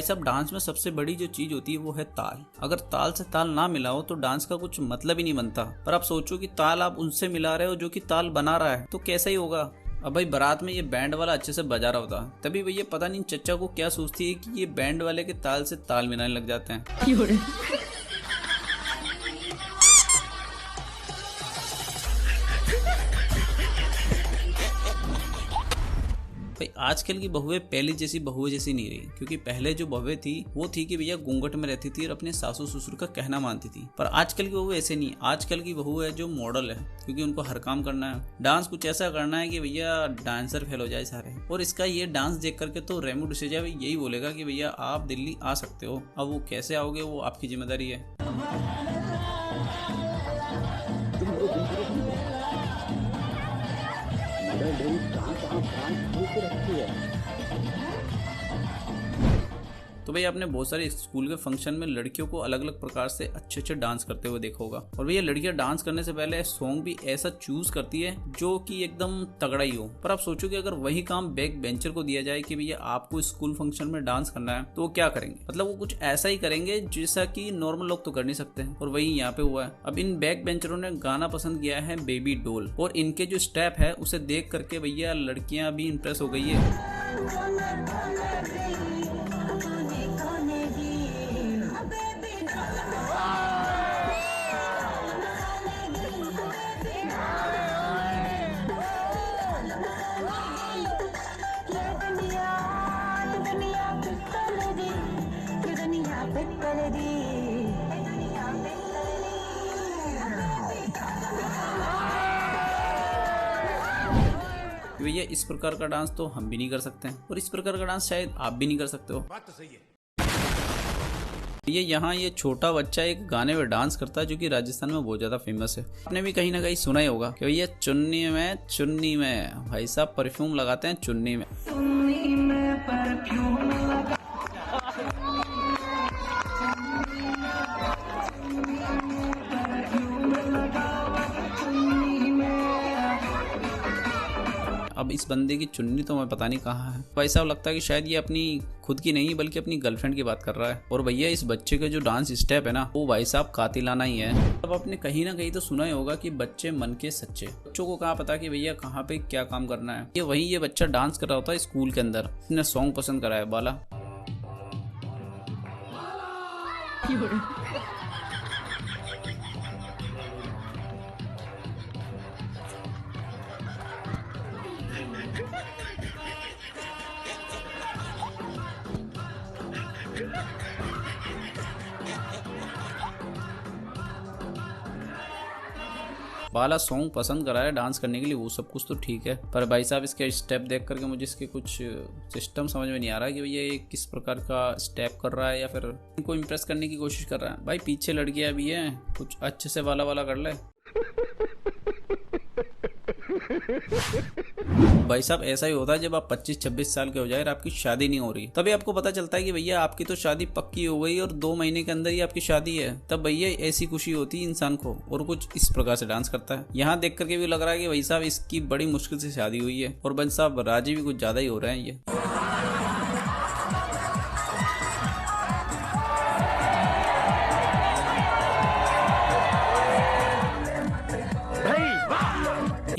साहब डांस में सबसे बड़ी जो चीज होती है वो है ताल। अगर ताल से ताल ना मिला हो तो डांस का कुछ मतलब ही नहीं बनता। पर आप सोचो कि ताल आप उनसे मिला रहे हो जो कि ताल बना रहा है, तो कैसा ही होगा। अब भाई बारात में ये बैंड वाला अच्छे से बजा रहा होता, तभी भैया पता नहीं चचा को क्या सोचती है कि ये बैंड वाले के ताल से ताल मिलाने लग जाते हैं। भाई आजकल की बहुएं पहले जैसी बहुएं जैसी नहीं रही, क्योंकि पहले जो बहुएं थी वो थी कि भैया घूंघट में रहती थी और अपने सासू ससुर का कहना मानती थी। पर आजकल की बहू ऐसे नहीं। आजकल की बहू है जो मॉडल है, क्योंकि उनको हर काम करना है। डांस कुछ ऐसा करना है कि भैया डांसर फेल हो जाए सारे। और इसका ये डांस देख करके तो रेमो डिसूजा भी यही बोलेगा कि भैया आप दिल्ली आ सकते हो। अब वो कैसे आओगे वो आपकी जिम्मेदारी है। तो भैया आपने बहुत सारे स्कूल के फंक्शन में लड़कियों को अलग अलग प्रकार से अच्छे अच्छे डांस करते हुए देखा होगा। और भैया लड़कियां डांस करने से पहले सॉन्ग भी ऐसा चूज करती है जो कि एकदम तगड़ा ही हो। पर आप सोचो कि अगर वही काम बैक बेंचर को दिया जाए कि भैया आपको स्कूल फंक्शन में डांस करना है, तो वो क्या करेंगे? मतलब वो कुछ ऐसा ही करेंगे जैसा कि नॉर्मल लोग तो कर नहीं सकते हैं। और वही यहाँ पे हुआ है। अब इन बैक बेंचरों ने गाना पसंद किया है बेबी डॉल, और इनके जो स्टेप है उसे देख करके भैया लड़कियां भी इंप्रेस हो गई है। भैया इस प्रकार का डांस तो हम भी नहीं कर सकते हैं, और इस प्रकार का डांस शायद आप भी नहीं कर सकते हो। बात तो सही है। यहाँ ये छोटा बच्चा एक गाने में डांस करता है जो कि राजस्थान में बहुत ज्यादा फेमस है। आपने भी कहीं ना कहीं सुना ही होगा कि भैया चुन्नी में भाई साहब परफ्यूम लगाते हैं चुन्नी में। अब इस बंदे की चुन्नी तो मैं पता नहीं कहाँ है। भाई साहब लगता है कि शायद ये अपनी खुद की नहीं बल्कि अपनी गर्लफ्रेंड की बात कर रहा है। और भैया इस बच्चे के जो डांस स्टेप है ना, वो भाई साहब कातिलाना ही है। अब आपने कहीं ना कहीं तो सुना ही होगा कि बच्चे मन के सच्चे। बच्चों को कहाँ पता कि भैया कहाँ पे क्या काम करना है। ये वही ये बच्चा डांस कर रहा होता है स्कूल के अंदर, इसने सॉन्ग पसंद करा है बाला। बाला सॉन्ग पसंद करा है डांस करने के लिए, वो सब कुछ तो ठीक है। पर भाई साहब इसके स्टेप देख करके मुझे इसके कुछ सिस्टम समझ में नहीं आ रहा कि भैया ये किस प्रकार का स्टेप कर रहा है या फिर इनको इम्प्रेस करने की कोशिश कर रहा है। भाई पीछे लड़कियां भी हैं, कुछ अच्छे से वाला वाला कर ले। भाई साहब ऐसा ही होता है जब आप 25-26 साल के हो जाए और आपकी शादी नहीं हो रही, तभी आपको पता चलता है कि भैया आपकी तो शादी पक्की हो गई और 2 महीने के अंदर ही आपकी शादी है। तब भैया ऐसी खुशी होती है इंसान को, और कुछ इस प्रकार से डांस करता है। यहाँ देख करके भी लग रहा है कि भाई साहब इसकी बड़ी मुश्किल से शादी हुई है, और भाई साहब राजी भी कुछ ज्यादा ही हो रहे हैं ये।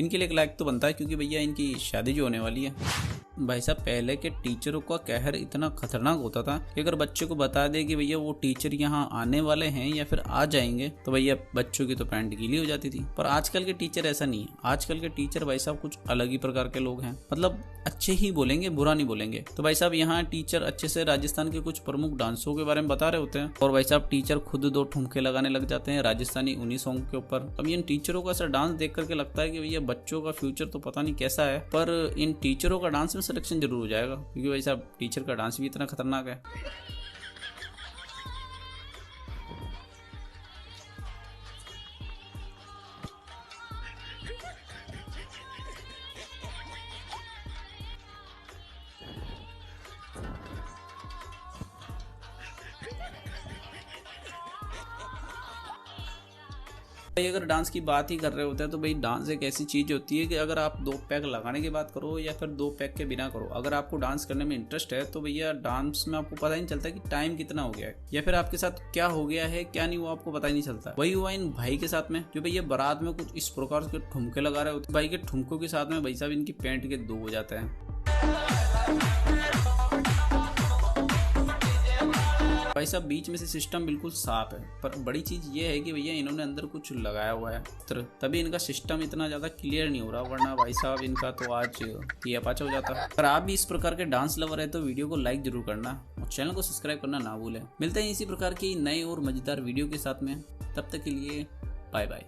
इनके लिए एक लाइक तो बनता है, क्योंकि भैया इनकी शादी जो होने वाली है। भाई साहब पहले के टीचरों का कहर इतना खतरनाक होता था कि अगर बच्चे को बता दे कि भैया वो टीचर यहाँ आने वाले हैं या फिर आ जाएंगे, तो भैया बच्चों की तो पैंट गीली हो जाती थी। पर आजकल के टीचर ऐसा नहीं है। आजकल के टीचर भाई साहब कुछ अलग ही प्रकार के लोग हैं, मतलब अच्छे ही बोलेंगे, बुरा नहीं बोलेंगे। तो भाई साहब यहाँ टीचर अच्छे से राजस्थान के कुछ प्रमुख डांसों के बारे में बता रहे होते हैं, और भाई साहब टीचर खुद 2 ठुमके लगाने लग जाते हैं राजस्थानी उन्हीं सॉन्ग के ऊपर। अब इन टीचरों का ऐसा डांस देख करके लगता है कि भैया बच्चों का फ्यूचर तो पता नहीं कैसा है, पर इन टीचरों का डांस में सिलेक्शन जरूर हो जाएगा, क्योंकि भाई साहब टीचर का डांस भी इतना खतरनाक है। भाई अगर डांस की बात ही कर रहे होते हैं तो भाई डांस एक ऐसी चीज़ होती है कि अगर आप 2 पैक लगाने की बात करो या फिर 2 पैक के बिना करो, अगर आपको डांस करने में इंटरेस्ट है तो भैया डांस में आपको पता ही नहीं चलता कि टाइम कितना हो गया है या फिर आपके साथ क्या हो गया है क्या नहीं, वो आपको पता ही नहीं चलता। वही हुआ इन भाई के साथ में, जो भैया बारात में कुछ इस प्रकार के ठुमके लगा रहे होते, भाई के ठुमकों के साथ में भाई साहब इनकी पैंट के 2 हो जाते हैं। भाई साहब बीच में से सिस्टम बिल्कुल साफ है, पर बड़ी चीज ये है कि भैया इन्होंने अंदर कुछ लगाया हुआ है, तभी इनका सिस्टम इतना ज्यादा क्लियर नहीं हो रहा, वरना भाई साहब इनका तो आज ये अपाचा हो जाता। अगर आप भी इस प्रकार के डांस लवर है तो वीडियो को लाइक जरूर करना और चैनल को सब्सक्राइब करना ना भूलें। मिलते हैं इसी प्रकार की नए और मजेदार वीडियो के साथ में, तब तक के लिए बाय बाय।